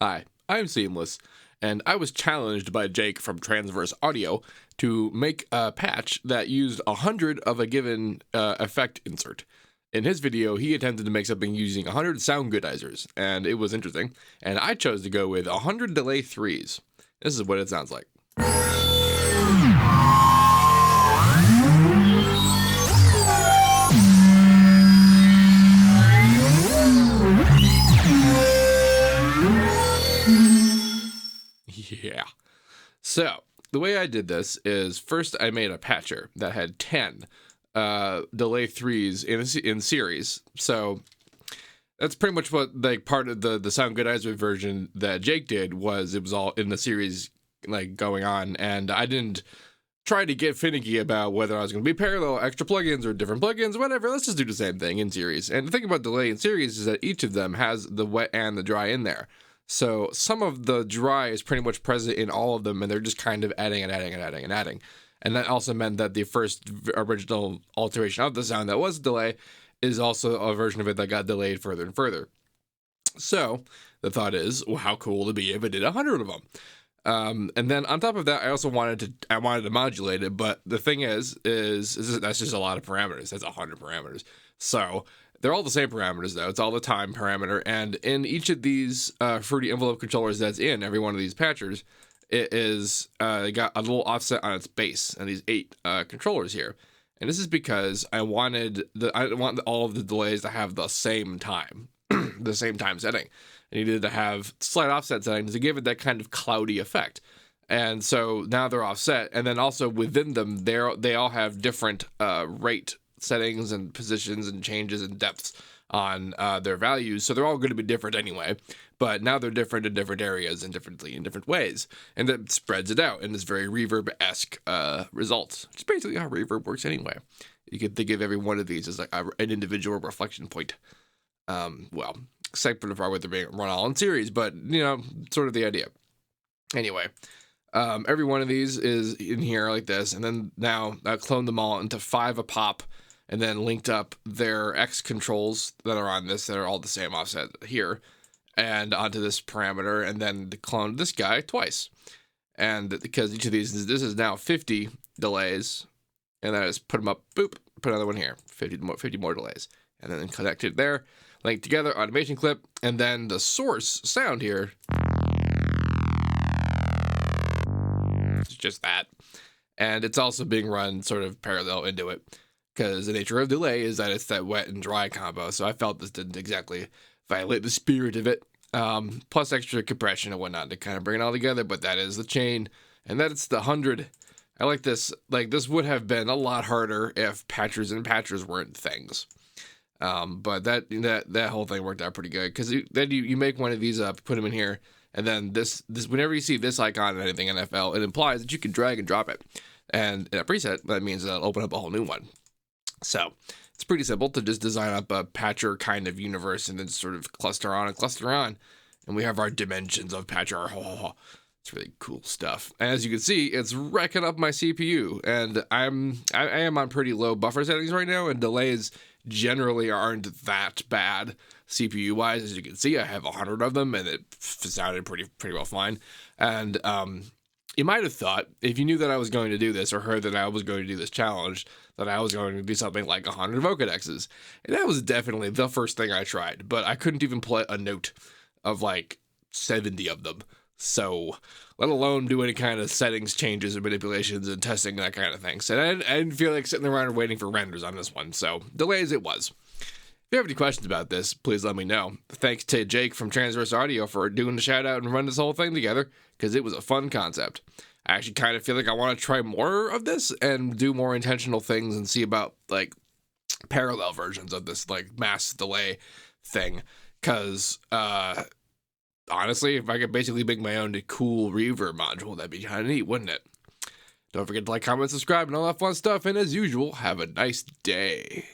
Hi, I'm Seamless, and I was challenged by Jake from Transverse Audio to make a patch that used 100 of a given effect insert. In his video, he attempted to make something using 100 soundgoodizers, and it was interesting, and I chose to go with 100 delay 3s. This is what it sounds like. Yeah. So, the way I did this is first I made a patcher that had 10 delay 3s in series. So, that's pretty much what like part of the soundgoodizer version that Jake did was it was all in the series like going on, and I didn't try to get finicky about whether I was going to be parallel, extra plugins, or different plugins, whatever. Let's just do the same thing in series. And the thing about delay in series is that each of them has the wet and the dry in there. So some of the dry is pretty much present in all of them, and they're just kind of adding and adding and adding and adding. And that also meant that the first original alteration of the sound that was delay is also a version of it that got delayed further and further. So the thought is, well, how cool would it be if it did 100 of them? And then on top of that, I also wanted to modulate it, but the thing is that's just a lot of parameters. That's 100 parameters. So they're all the same parameters though. It's all the time parameter, and in each of these fruity envelope controllers that's in every one of these patchers, it is got a little offset on its base, and these 8 controllers here. And this is because I want all of the delays to have the same time, the same time setting. I needed to have slight offset settings to give it that kind of cloudy effect. And so now they're offset, and then also within them, they all have different rate settings and positions and changes and depths on their values. So they're all going to be different anyway, but now they're different in different areas and differently in different ways. And that spreads it out in this very reverb-esque results, which is basically how reverb works anyway. You could think of every one of these as like an individual reflection point. Well, except for the part where they're being run all in series, but, you know, sort of the idea. Anyway, every one of these is in here like this, and then now I cloned them all into 5 a pop, and then linked up their X controls that are on this that are all the same offset here, and onto this parameter, and then cloned this guy twice. And because each of these, this is now 50 delays, and then I just put them up, boop, put another one here, 50 more delays, and then connected there, linked together, automation clip, and then the source sound here is just that. And it's also being run sort of parallel into it, because the nature of delay is that it's that wet and dry combo, so I felt this didn't exactly violate the spirit of it. Plus extra compression and whatnot to kind of bring it all together, but that is the chain, and that's the 100. I like this. Like, this would have been a lot harder if patchers and patchers weren't things. But that whole thing worked out pretty good, because then you make one of these up, put them in here, and then this whenever you see this icon in anything NFL, it implies that you can drag and drop it. And in a preset, that means that'll open up a whole new one. So it's pretty simple to just design up a patcher kind of universe and then sort of cluster on and cluster on. And we have our dimensions of patcher. Oh, it's really cool stuff. And as you can see, it's wrecking up my CPU. And I am on pretty low buffer settings right now, and delays generally aren't that bad CPU wise. As you can see, I have 100 of them, and it sounded pretty well fine. And you might have thought, if you knew that I was going to do this, or heard that I was going to do this challenge, that I was going to do something like 100 vocodexes. And that was definitely the first thing I tried, but I couldn't even play a note of like 70 of them. So, let alone do any kind of settings changes and manipulations and testing and that kind of thing. So I didn't feel like sitting around and waiting for renders on this one. So, delays it was. If you have any questions about this, please let me know. Thanks to Jake from Transverse Audio for doing the shout out and running this whole thing together, because it was a fun concept. I actually kind of feel like I want to try more of this and do more intentional things and see about like parallel versions of this like mass delay thing. Because honestly, if I could basically make my own cool reverb module, that'd be kind of neat, wouldn't it? Don't forget to like, comment, subscribe, and all that fun stuff. And as usual, have a nice day.